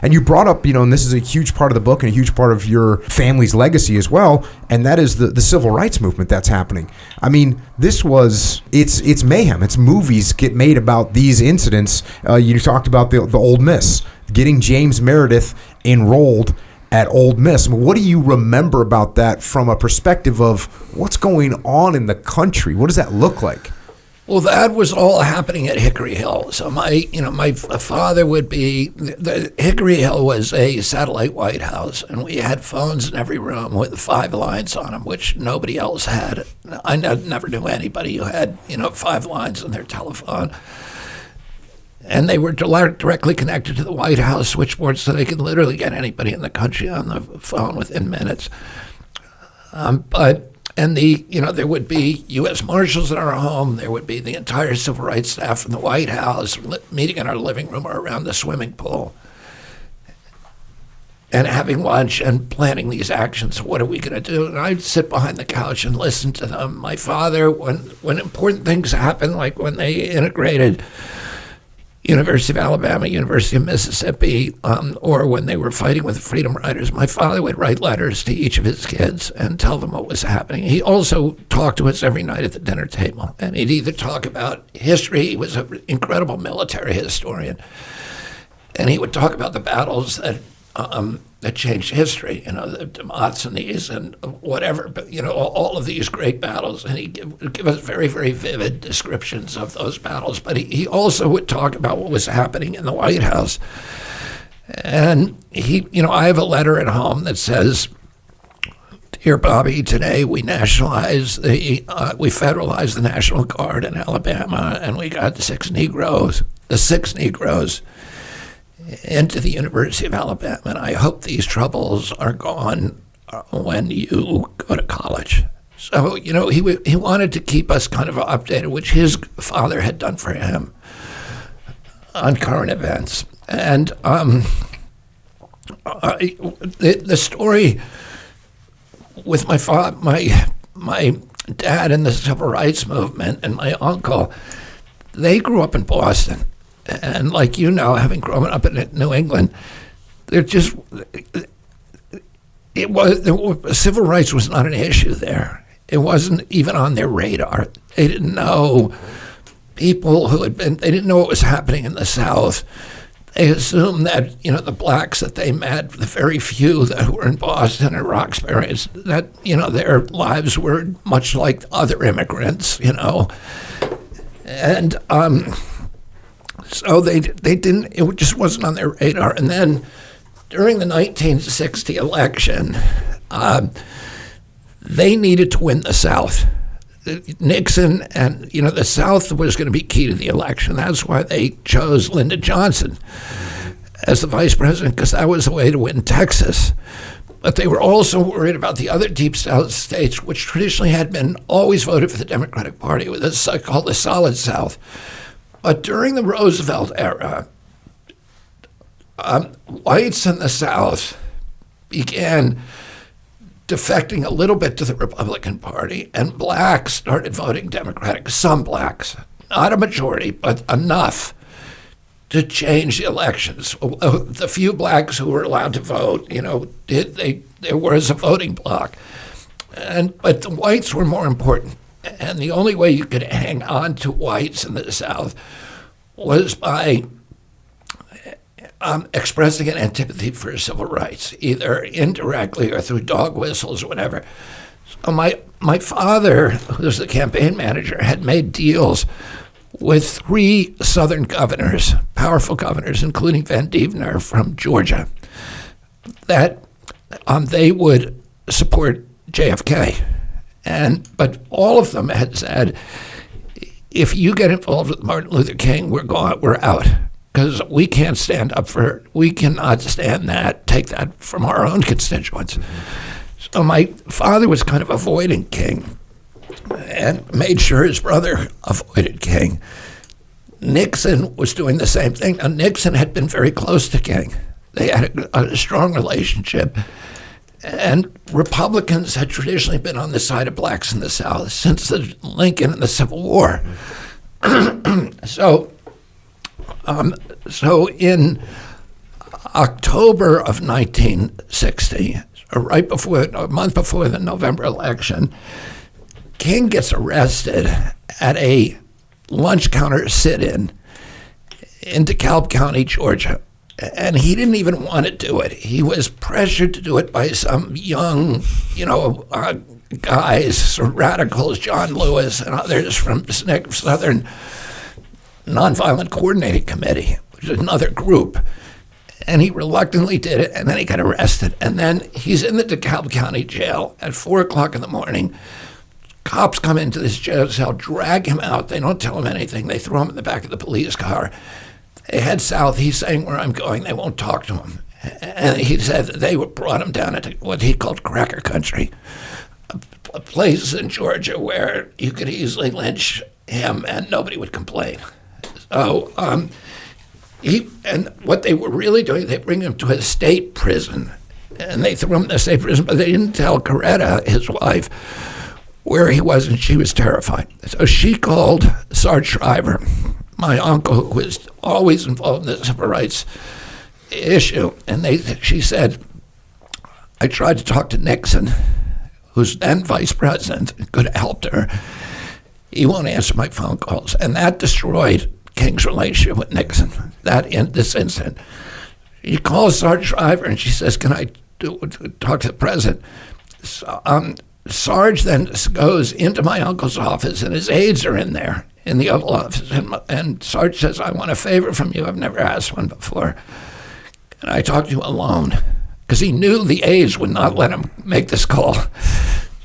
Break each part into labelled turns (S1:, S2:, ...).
S1: And you brought up, and this is a huge part of the book and a huge part of your family's legacy as well, and that is the civil rights movement that's happening. I mean, it's mayhem. It's movies get made about these incidents. You talked about the Ole Miss, getting James Meredith enrolled at Ole Miss. I mean, what do you remember about that from a perspective of what's going on in the country? What does that look like?
S2: Well, that was all happening at Hickory Hill. So my father would be, the Hickory Hill was a satellite White House, and we had phones in every room with 5 lines on them, which nobody else had. I never knew anybody who had, 5 lines on their telephone. And they were directly connected to the White House switchboard, so they could literally get anybody in the country on the phone within minutes. There would be U.S. Marshals in our home. There would be the entire civil rights staff from the White House meeting in our living room or around the swimming pool and having lunch and planning these actions. What are we going to do? And I'd sit behind the couch and listen to them. My father, when important things happened, like when they integrated University of Alabama, University of Mississippi, or when they were fighting with the Freedom Riders, my father would write letters to each of his kids and tell them what was happening. He also talked to us every night at the dinner table, and he'd either talk about history. He was an incredible military historian, and he would talk about the battles that changed history, the Demosthenes and whatever, but, all of these great battles. And he would give us very, very vivid descriptions of those battles. But he also would talk about what was happening in the White House. And I have a letter at home that says, "Dear Bobby, today we federalized the National Guard in Alabama, and we got the 6 Negroes into the University of Alabama, and I hope these troubles are gone when you go to college." So, he wanted to keep us kind of updated, which his father had done for him on current events. And the story with my dad in the civil rights movement and my uncle, they grew up in Boston. And having grown up in New England, civil rights was not an issue there. It wasn't even on their radar. They didn't know they didn't know what was happening in the South. They assumed that, the blacks that they met, the very few that were in Boston and Roxbury, that, their lives were much like other immigrants, And, so they didn't, it just wasn't on their radar. And then during the 1960 election, they needed to win the South. Nixon and, the South was going to be key to the election. That's why they chose Lyndon Johnson as the vice president, because that was the way to win Texas. But they were also worried about the other deep South states, which traditionally had been always voted for the Democratic Party, with this called the Solid South. But during the Roosevelt era, whites in the South began defecting a little bit to the Republican Party, and blacks started voting Democratic. Some blacks, not a majority, but enough to change the elections. The few blacks who were allowed to vote, there was a voting bloc. But the whites were more important. And the only way you could hang on to whites in the South was by expressing an antipathy for civil rights, either indirectly or through dog whistles or whatever. So my father, who was the campaign manager, had made deals with 3 Southern governors, powerful governors, including Van Deventer from Georgia, that they would support JFK. But all of them had said, if you get involved with Martin Luther King, we're out, because we cannot stand that, take that from our own constituents. So my father was kind of avoiding King and made sure his brother avoided King. Nixon was doing the same thing. Now, Nixon had been very close to King. They had a strong relationship. And Republicans had traditionally been on the side of blacks in the South since Lincoln and the Civil War. So in October of 1960, a month before the November election, King gets arrested at a lunch counter sit-in in DeKalb County, Georgia. And he didn't even want to do it. He was pressured to do it by some young, guys, radicals, John Lewis and others from the Southern Nonviolent Coordinating Committee, which is another group. And he reluctantly did it, and then he got arrested. And then he's in the DeKalb County jail at 4 o'clock in the morning. Cops come into this jail cell, drag him out. They don't tell him anything. They throw him in the back of the police car. They head south. He's saying, where I'm going. They won't talk to him. And he said that they brought him down into what he called cracker country, a place in Georgia where you could easily lynch him and nobody would complain. So and what they were really doing, they bring him to a state prison. And they threw him in the state prison, but they didn't tell Coretta, his wife, where he was, and she was terrified. So she called Sarge Shriver, my uncle, who was always involved in the civil rights issue, and she said, I tried to talk to Nixon, who's then vice president, could have helped her. He won't answer my phone calls. And that destroyed King's relationship with Nixon, this incident. She calls Sarge Shriver, and she says, can I talk to the president? So, Sarge then goes into my uncle's office, and his aides are in there, in the Oval Office. And Sarge says, I want a favor from you. I've never asked one before. Can I talk to you alone? Because he knew the aides would not let him make this call.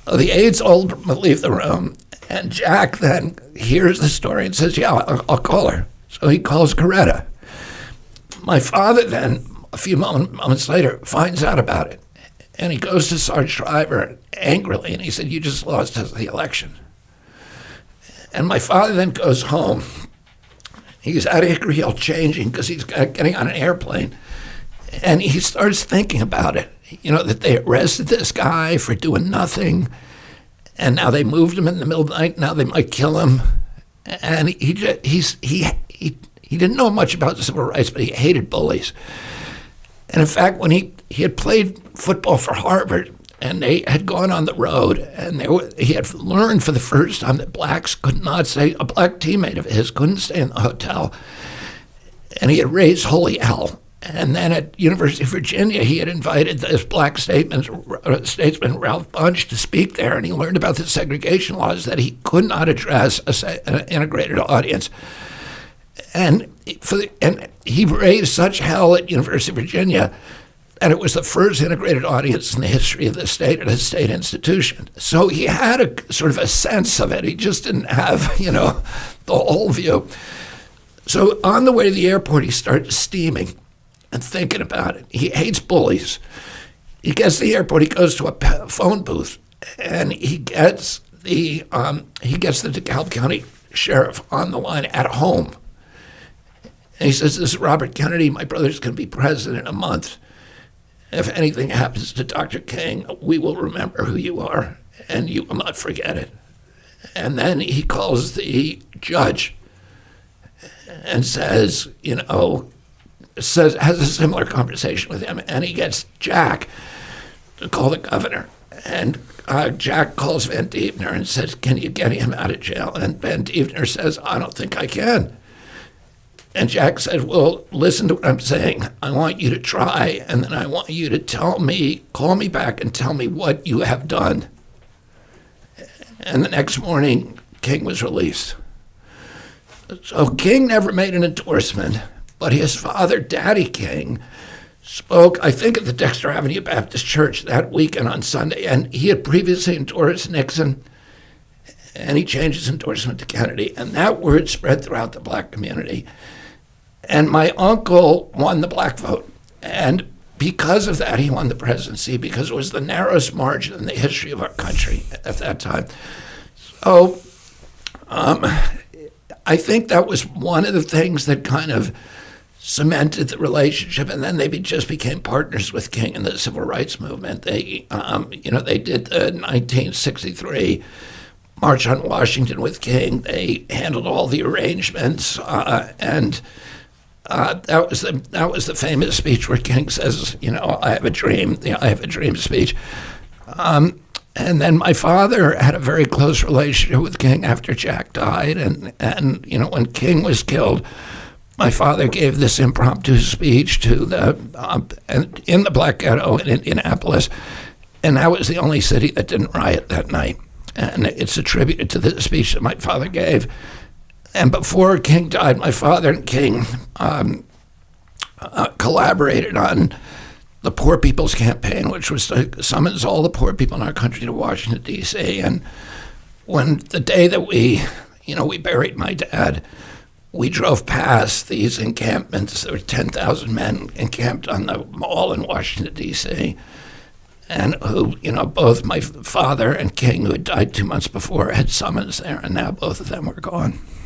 S2: So the aides all leave the room, and Jack then hears the story and says, yeah, I'll call her. So he calls Coretta. My father then, a few moments later, finds out about it. And he goes to Sarge Shriver angrily, and he said, you just lost the election. And my father then goes home. He's out of Hickory Hill changing because he's getting on an airplane. And he starts thinking about it, that they arrested this guy for doing nothing. And now they moved him in the middle of the night. Now they might kill him. And he didn't know much about civil rights, but he hated bullies. And in fact, when he had played football for Harvard, and they had gone on the road, and he had learned for the first time that blacks could not stay, a black teammate of his couldn't stay in the hotel. And he had raised holy hell. And then at University of Virginia, he had invited this black statesman Ralph Bunche to speak there, and he learned about the segregation laws that he could not address an integrated audience. And he raised such hell at University of Virginia, and it was the first integrated audience in the history of the state at a state institution. So he had a sort of a sense of it. He just didn't have, the whole view. So on the way to the airport, he started steaming and thinking about it. He hates bullies. He gets to the airport. He goes to a phone booth, and he gets the DeKalb County sheriff on the line at home. And he says, this is Robert Kennedy. My brother's going to be president in a month. If anything happens to Dr. King, we will remember who you are, and you will not forget it. And then he calls the judge and says, has a similar conversation with him, and he gets Jack to call the governor. And Jack calls Van Diefner and says, can you get him out of jail? And Van Diefner says, I don't think I can. And Jack said, well, listen to what I'm saying. I want you to try, and then I want you to call me back and tell me what you have done. And the next morning, King was released. So King never made an endorsement, but his father, Daddy King, spoke, I think, at the Dexter Avenue Baptist Church that weekend on Sunday, and he had previously endorsed Nixon, and he changed his endorsement to Kennedy, and that word spread throughout the black community. And my uncle won the black vote, and because of that, he won the presidency, because it was the narrowest margin in the history of our country at that time. So I think that was one of the things that kind of cemented the relationship, and then they just became partners with King in the civil rights movement. They did the 1963 March on Washington with King. They handled all the arrangements, and That was the famous speech where King says, I have a dream, I have a dream speech. And then my father had a very close relationship with King after Jack died, and when King was killed, my father gave this impromptu speech to in the Black Ghetto in Indianapolis, and that was the only city that didn't riot that night. And it's attributed to the speech that my father gave. And before King died, my father and King collaborated on the Poor People's Campaign, which was to summons all the poor people in our country to Washington, D.C. And when the day that we buried my dad, we drove past these encampments. There were 10,000 men encamped on the mall in Washington, D.C., and who, both my father and King, who had died 2 months before, had summons there, and now both of them were gone.